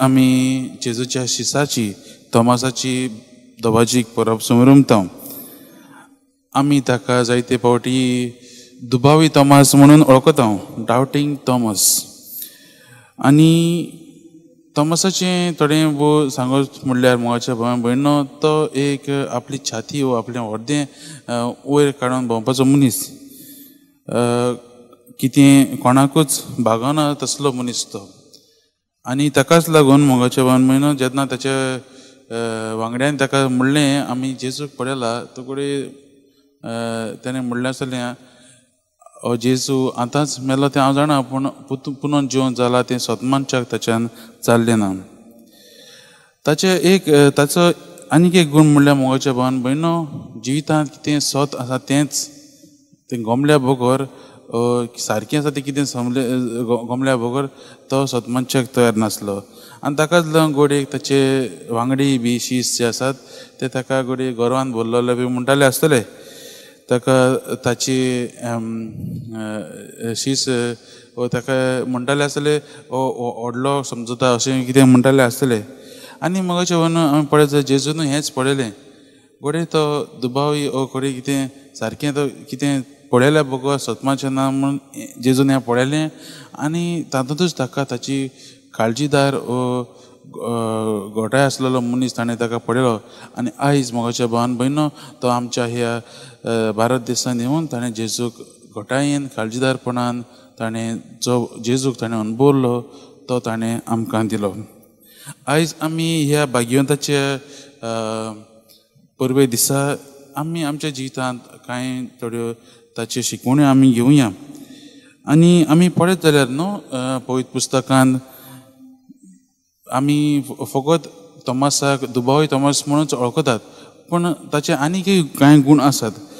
आमी जेजूच्या शिसाची तोमासाची दोबाची परब समरुमता आमी ताका जायते फावटी दुबावी तोमास म्हणून वळखता, डावटींग थॉमस. आनी तोमासाचें थोडें सांगोच म्हणल्यार मोगाच्या भावां भयणो, तो एक आपली छाती वो आपलें अर्दें वयर काडून भोंवपाचो मनीस. कितें कोणाकूच भागना तसलो मनीस तो. आनी ताकाच लागून मोगाच्या भावान भयणो जेन्ना ताच्या वांगड्यान ताका म्हणलें आमी जेजूक पळयला, तो कडेन ताणें म्हणलें आसलें जेजू आतांच मेलो तें हांव जाणा, पूण पुनोन जिवन जाला तें सोदमानच्याक ताच्यान जाल्लें ना. ताचो आनीक एक गूण म्हणल्यार मोगाच्या भावान भयणो, जिवितांत कितें सोत आसा तें गोमल्या बगर सारकें आसा तें कितें गोमल्या बगर तो सोदमानच्याक तयार नासलो. आनी ताकाच लागून गोडेक ताचे वांगडी बी शीस जे आसात ते ताका गोडे गोरवान भरलेले बी म्हणटाले आसतले. ताका ताची शीस ताका म्हणटाले आसतले व्हडलो समजता अशें कितें म्हणटाले आसतले. आनी मोगाच्या भावान पळयत जेजून हेंच पळयलें, गोडे तो दुबावी गोडे कितें सारकें तो कितें पळयल्या बगर सोदमाचें ना म्हूण जेजून हें पळयलें. आनी तातूंतूच ताका ताची काळजीदार गोठाय आसलेलो मनीस ताणें ताका पळयलो. आनी आयज मोगाच्या भावान भयणो तो आमच्या ह्या भारत देशांत येवन ताणें जेजूक गोठायेन काळजीदारपणान ताणें जो जेजूक ताणें अणभवलो तो ताणें आमकां दिलो. आयज आमी ह्या भाग्यवंताच्या परबे दिसा आमी आमच्या जिवितांत कांय थोड्यो ताच्यो शिकवण्यो आमी घेवया. आनी आमी पळयत जाल्यार न्हू पवित्र पुस्तकांत आमी फकत तोमासाक दुबावी तोमास म्हणूच वळखतात, पूण ताचे आनीकय कांय गूण आसात.